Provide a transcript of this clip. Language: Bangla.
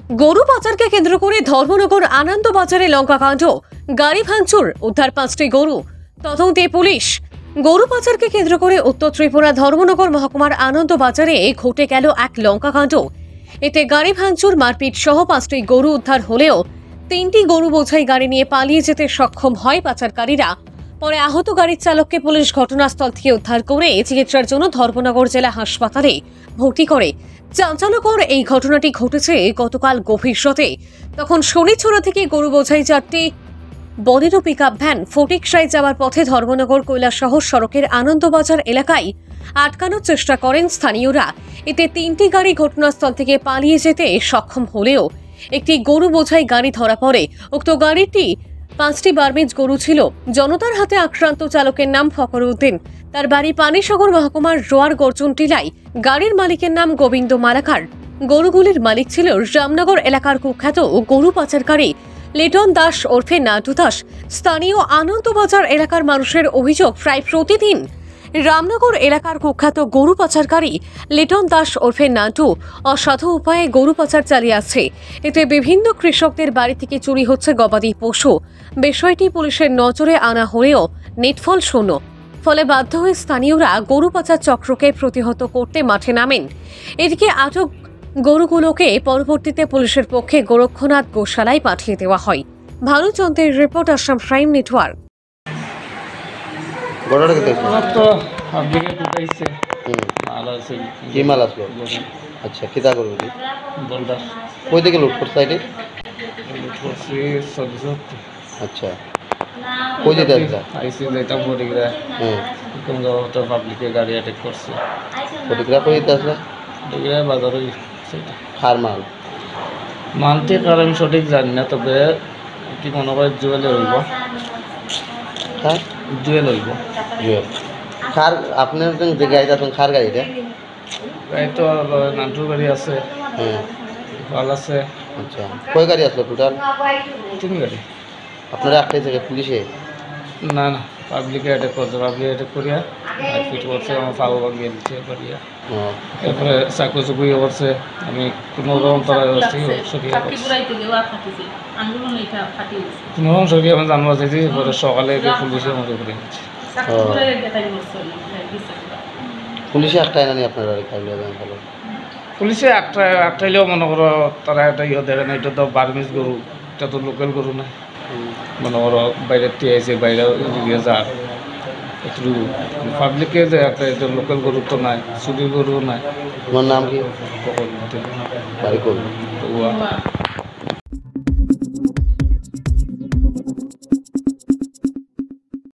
গরু পাচারকে কেন্দ্র করে ধর্মনগর আনন্দ বাজারে লঙ্কাকাণ্ড, গাড়ি ভাঙচুর, উদ্ধার 5টি গরু, তদন্তে পুলিশ। গরু পাচারকে কেন্দ্র করে উত্তর ত্রিপুরা ধর্মনগর মহকুমার আনন্দ বাজারে ঘটে গেল এক লঙ্কাকাণ্ড। এতে গাড়ি ভাঙচুর, মারপিট সহ 5টি গরু উদ্ধার হলেও 3টি গরু বোঝাই গাড়ি নিয়ে পালিয়ে যেতে সক্ষম হয় পাচারকারীরা। পরে আহত গাড়ির চালককে পুলিশ ঘটনাস্থল থেকে উদ্ধার করে চিকিৎসার জন্য ধর্মনগর জেলা হাসপাতালে ভর্তি করে। চাঞ্চল্যকর এই ঘটনাটি ঘটেছে গতকাল গভীর রাতে। তখন শনিছড়া থেকে গরু বোঝাই 4টি বলেরো পিকআপ ভ্যান ফটিকসাই যাওয়ার পথে ধর্মনগর কৈলাসহর সড়কের আনন্দবাজার এলাকায় আটকানোর চেষ্টা করেন স্থানীয়রা। এতে 3টি গাড়ি ঘটনাস্থল থেকে পালিয়ে যেতে সক্ষম হলেও একটি গরু বোঝাই গাড়ি ধরা পড়ে। উক্ত গাড়িটি 5টি বার্মিজ গরু ছিল। জনতার হাতে আক্রান্ত চালকের নাম ফকর উদ্দিন, তার বাড়ি পানিসাগর মহকুমার রোয়ার গর্জন টিলায়। গাড়ির মালিকের নাম গোবিন্দ মালাকার। গরুগুলির মালিক ছিল রামনগর এলাকার কুখ্যাত গরু পাচারকারী লিটন দাস ওরফে নাটু দাস। স্থানীয় আনন্দবাজার এলাকার মানুষের অভিযোগ, প্রায় প্রতিদিন রামনগর এলাকার কুখ্যাত গরু পাচারকারী লিটন দাস ওরফে নাটু অসাধু উপায়ে গরু পাচার চালিয়ে আসছে। এতে বিভিন্ন কৃষকদের বাড়ি থেকে চুরি হচ্ছে গবাদি পশু। বিষয়টি পুলিশের নজরে আনা হলেও নিটফল শূন্য। ফলে বাধ্য হয়ে স্থানীয়রা গরু পাচার চক্রকে প্রতিহত করতে মাঠে নামেন। এদিকে আটক গরুগুলোকে পরবর্তীতে পুলিশের পক্ষে গোরক্ষনাথ গোশালায় পাঠিয়ে দেওয়া হয়। ভানুচন্দ্রের রিপোর্ট, আসাম প্রাইম নেটওয়ার্ক। আচ্ছা, কিতা করবো কই থেকে লুট করছে আইডি? আচ্ছা, কই যেতে আসলা? আইসি যেটা বডিগ্রা কোন তো পাবলিকে গাড়ি অ্যাটাক করছে। বডিগ্রা কই যেতে আসলা? বডিগ্রা বাজারে সেটা খার মাল মানতে কারণ আমি সঠিক জানি না, তবে কি মনে হয় জুয়েলে হইব। খার জুয়েল হইব। জুয়েল খার আপনার যে গাড়িটা তখন খার গাড়িটা? গাড়ি তো নান্টুর গাড়ি আছে, ভাল আছে। আচ্ছা, কয় গাড়ি আসলো টোটাল? 3 গাড়ি। আপনারা একটাই থেকে পুলিশে? না না, পাবলিকে অ্যাটাক করছে। পাবলিক অ্যাটাক করিয়া ফিট করছে, আমার পাও ভাঙিয়ে দিচ্ছে করিয়া। এরপরে চাকু চুকু ইয়ে করছে। আমি কোনো রকম তারা সরিয়ে কোনো রকম সরিয়ে আমি জানবা চাইছি। পরে সকালে পুলিশে মধ্যে করে দিচ্ছে। পুলিশে একটাই নানি আপনারা খাইলে? পুলিশে একটাইলেও মনে করো তারা একটা ইয়ে দেখে না। এটা তো বার্মিজ গরু, এটা তো লোকাল গরু না। মনে করো বাইরের দিয়ে আছে, বাইরে দিয়ে যার একটু পাবলিকে যে একটা এটা লোকাল গরু তো নাই, চুরির গরু নাই। তোমার নাম কি? কখন বাড়ি করবো?